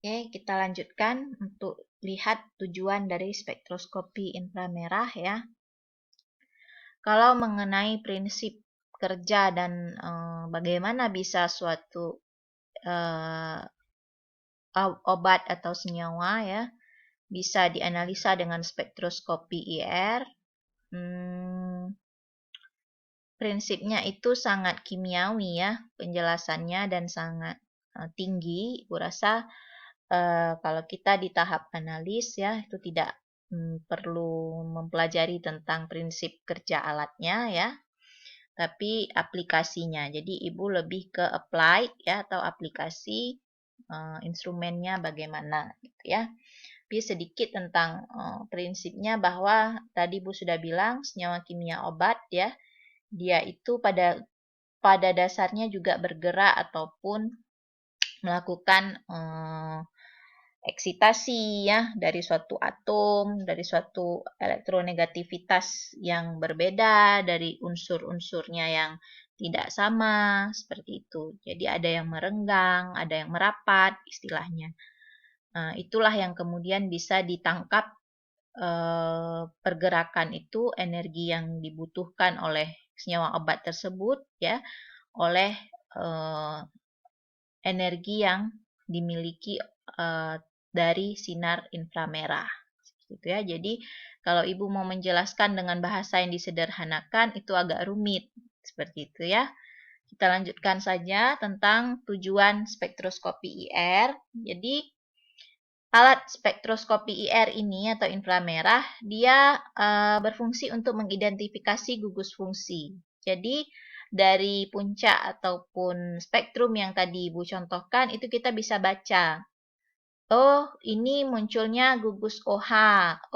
Oke, kita lanjutkan untuk lihat tujuan dari spektroskopi inframerah ya. Kalau mengenai prinsip kerja dan bagaimana bisa suatu eh, obat atau senyawa ya bisa dianalisa dengan spektroskopi IR. Prinsipnya itu sangat kimiawi ya penjelasannya dan sangat tinggi. Ibu rasa kalau kita di tahap analis ya itu tidak perlu mempelajari tentang prinsip kerja alatnya ya, tapi aplikasinya. Jadi ibu lebih ke applied ya atau aplikasi instrumennya bagaimana gitu ya. Tapi sedikit tentang prinsipnya bahwa tadi ibu sudah bilang senyawa kimia obat ya, dia itu pada dasarnya juga bergerak ataupun melakukan eksitasi ya dari suatu atom, dari suatu elektronegativitas yang berbeda, dari unsur-unsurnya yang tidak sama, seperti itu. Jadi ada yang merenggang, ada yang merapat istilahnya. Nah, itulah yang kemudian bisa ditangkap pergerakan itu, energi yang dibutuhkan oleh senyawa obat tersebut ya, oleh energi yang dimiliki dari sinar inframerah. Gitu ya. Jadi kalau Ibu mau menjelaskan dengan bahasa yang disederhanakan itu agak rumit. Seperti itu ya. Kita lanjutkan saja tentang tujuan spektroskopi IR. Jadi alat spektroskopi IR ini atau inframerah dia berfungsi untuk mengidentifikasi gugus fungsi. Jadi dari puncak ataupun spektrum yang tadi Ibu contohkan itu kita bisa baca. Oh, ini munculnya gugus OH.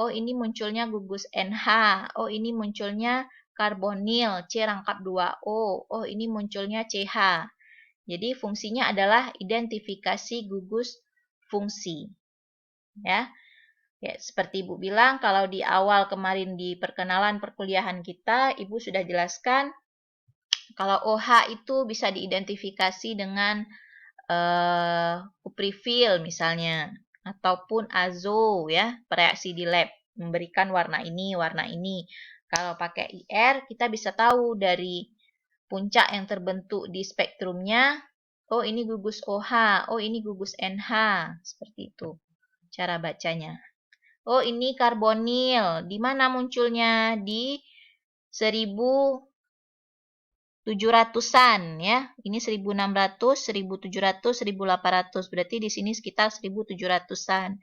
Oh, ini munculnya gugus NH. Oh, ini munculnya karbonil C rangkap 2O. Oh, ini munculnya CH. Jadi fungsinya adalah identifikasi gugus fungsi. Ya. Ya, seperti Ibu bilang, kalau di awal kemarin di perkenalan perkuliahan kita, Ibu sudah jelaskan kalau OH itu bisa diidentifikasi dengan kuprifil misalnya, ataupun azo ya, bereaksi di lab, memberikan warna ini, warna ini. Kalau pakai IR, kita bisa tahu dari puncak yang terbentuk di spektrumnya, oh ini gugus OH, oh ini gugus NH, seperti itu cara bacanya. Oh, ini karbonil. Di mana munculnya? Di 1700-an ya. Ini 1600, 1700, 1800. Berarti di sini sekitar 1700-an.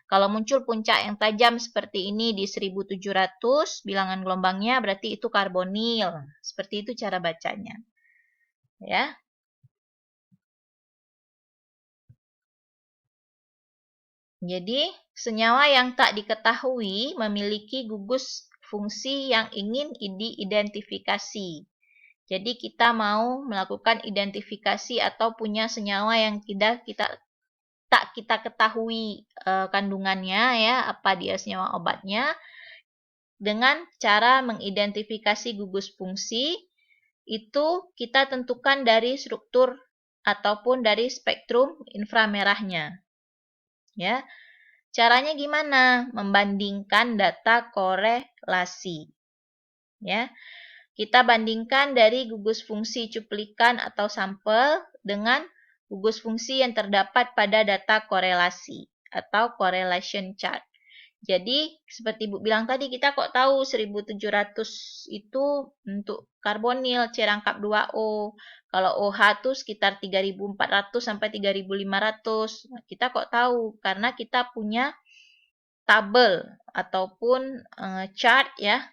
Kalau muncul puncak yang tajam seperti ini di 1700, bilangan gelombangnya berarti itu karbonil. Seperti itu cara bacanya. Ya. Jadi, senyawa yang tak diketahui memiliki gugus fungsi yang ingin diidentifikasi. Jadi, kita mau melakukan identifikasi atau punya senyawa yang tak kita ketahui kandungannya ya, apa dia senyawa obatnya. Dengan cara mengidentifikasi gugus fungsi, itu kita tentukan dari struktur ataupun dari spektrum inframerahnya. Ya. Caranya gimana? Membandingkan data korelasi. Ya. Kita bandingkan dari gugus fungsi cuplikan atau sampel dengan gugus fungsi yang terdapat pada data korelasi atau correlation chart. Jadi, seperti Ibu bilang tadi, kita kok tahu 1700 itu untuk karbonil C rangkap 2O. Kalau OH itu sekitar 3400 sampai 3500. Kita kok tahu? Karena kita punya tabel ataupun chart ya,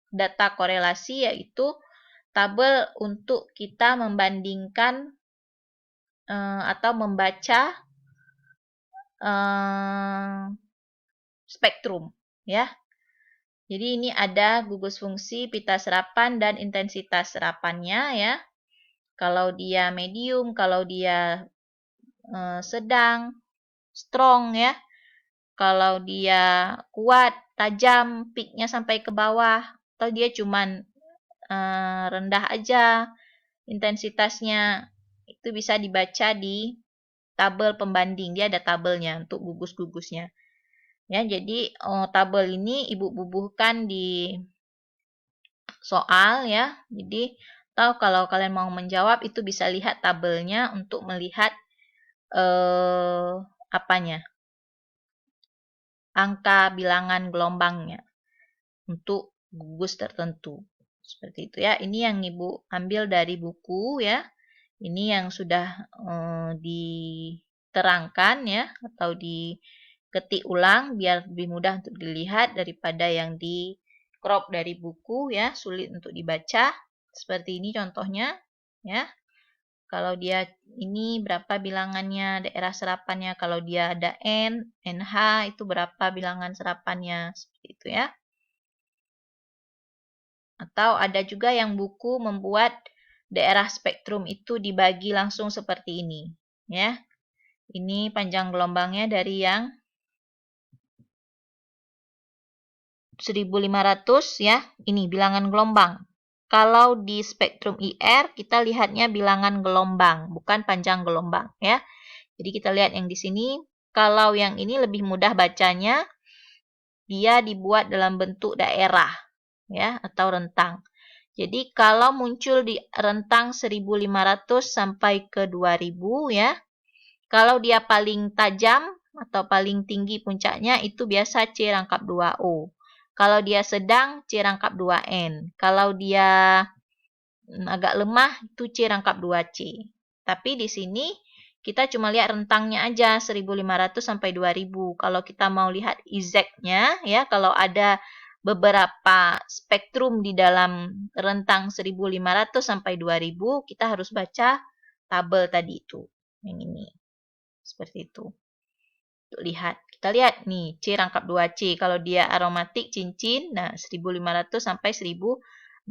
data korelasi yaitu tabel untuk kita membandingkan atau membaca spektrum ya. Jadi ini ada gugus fungsi, pita serapan, dan intensitas serapannya ya. Kalau dia medium, kalau dia sedang, strong ya. Kalau dia kuat, tajam, peaknya sampai ke bawah. Atau dia cuman rendah aja intensitasnya. Itu bisa dibaca di tabel pembanding. Dia ada tabelnya untuk gugus-gugusnya. Ya, jadi tabel ini Ibu bubuhkan di soal ya. Jadi kalau kalian mau menjawab itu bisa lihat tabelnya untuk melihat apanya? Angka bilangan gelombangnya untuk gugus tertentu. Seperti itu ya. Ini yang Ibu ambil dari buku ya. Ini yang sudah diterangkan ya atau diketik ulang biar lebih mudah untuk dilihat daripada yang di crop dari buku ya, sulit untuk dibaca. Seperti ini contohnya ya. Kalau dia ini berapa bilangannya, daerah serapannya. Kalau dia ada N, NH itu berapa bilangan serapannya. Seperti itu ya. Atau ada juga yang buku membuat daerah spektrum itu dibagi langsung seperti ini. Ya. Ini panjang gelombangnya dari yang 1500 ya. Ini bilangan gelombang. Kalau di spektrum IR, kita lihatnya bilangan gelombang, bukan panjang gelombang ya. Jadi kita lihat yang di sini, kalau yang ini lebih mudah bacanya, dia dibuat dalam bentuk daerah ya atau rentang. Jadi kalau muncul di rentang 1500 sampai ke 2000 ya, kalau dia paling tajam atau paling tinggi puncaknya itu biasa C rangkap 2O. Kalau dia sedang C rangkap 2N. Kalau dia agak lemah itu C rangkap 2C. Tapi di sini kita cuma lihat rentangnya aja 1500 sampai 2000. Kalau kita mau lihat exact-nya ya, kalau ada beberapa spektrum di dalam rentang 1500 sampai 2000, kita harus baca tabel tadi itu. Yang ini. Seperti itu. Untuk lihat. Kita lihat nih, C rangkap 2C. Kalau dia aromatik cincin, nah 1500 sampai 1600.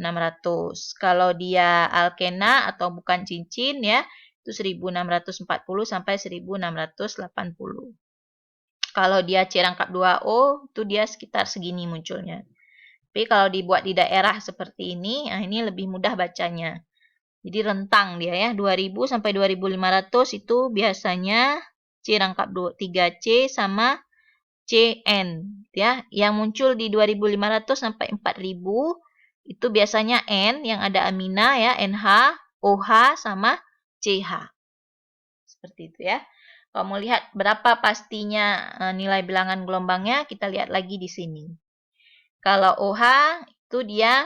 Kalau dia alkena atau bukan cincin ya, itu 1640 sampai 1680. Kalau dia C rangkap 2O, itu dia sekitar segini munculnya. Tapi kalau dibuat di daerah seperti ini, nah ini lebih mudah bacanya. Jadi rentang dia ya, 2000 sampai 2500 itu biasanya C rangkap 3C sama CN ya. Yang muncul di 2500 sampai 4000 itu biasanya N yang ada amina ya, NH, OH sama CH. Seperti itu ya. Kalau mau lihat berapa pastinya nilai bilangan gelombangnya, kita lihat lagi di sini. Kalau OH itu dia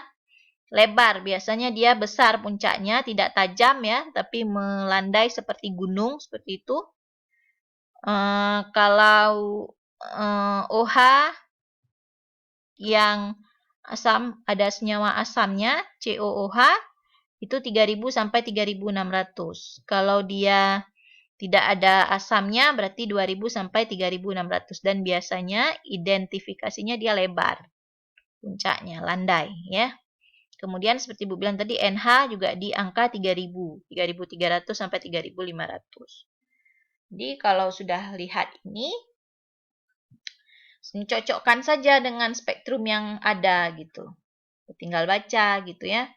lebar, biasanya dia besar puncaknya, tidak tajam ya, tapi melandai seperti gunung, seperti itu. Kalau OH yang asam, ada senyawa asamnya, COOH, itu 3000 sampai 3600. Kalau dia tidak ada asamnya, berarti 2000 sampai 3600. Dan biasanya identifikasinya dia lebar, puncaknya, landai ya. Kemudian seperti Ibu bilang tadi, NH juga di angka 3000, 3300 sampai 3500. Jadi kalau sudah lihat ini, cocokkan saja dengan spektrum yang ada gitu. Tinggal baca gitu ya.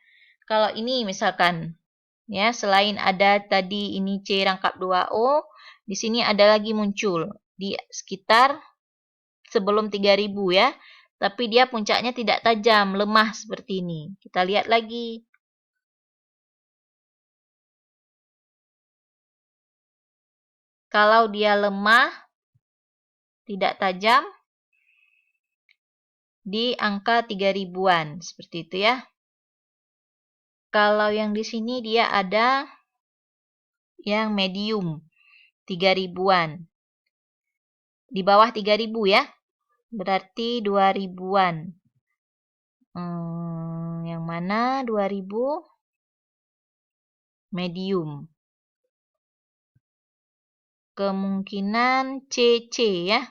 Kalau ini misalkan ya, selain ada tadi ini C rangkap 2O, di sini ada lagi muncul di sekitar sebelum 3000 ya. Tapi dia puncaknya tidak tajam, lemah seperti ini. Kita lihat lagi. Kalau dia lemah, tidak tajam, di angka 3000-an. Seperti itu ya. Kalau yang di sini dia ada yang medium, 3000-an. Di bawah 3000 ya. Berarti 2000-an. Yang mana 2000? Medium. Kemungkinan CC ya.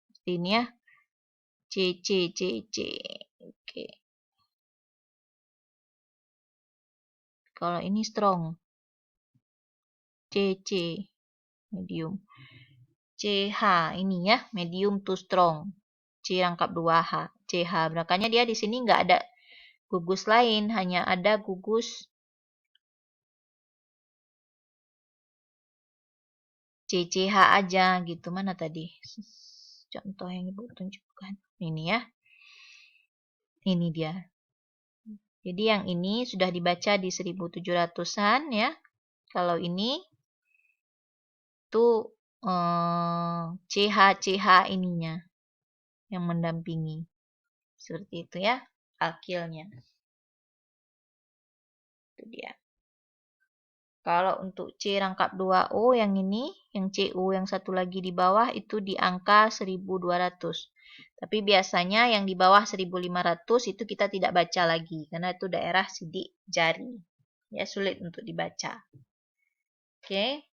Seperti ini ya. CC. Oke. Kalau ini strong. CC. Medium. CH ini ya. Medium to strong. C rangkap 2H. CH. Makanya dia di sini nggak ada gugus lain. Hanya ada gugus CCH aja gitu. Mana tadi? Contoh yang Ibu tunjukkan. Ini ya. Ini dia. Jadi yang ini sudah dibaca di 1700-an ya. Kalau ini tuh CH ininya yang mendampingi. Seperti itu ya, alkilnya. Itu dia. Kalau untuk C rangkap 2O yang ini, yang CU yang satu lagi di bawah itu di angka 1200. Tapi biasanya yang di bawah 1500 itu kita tidak baca lagi karena itu daerah sidik jari. Ya, sulit untuk dibaca. Oke.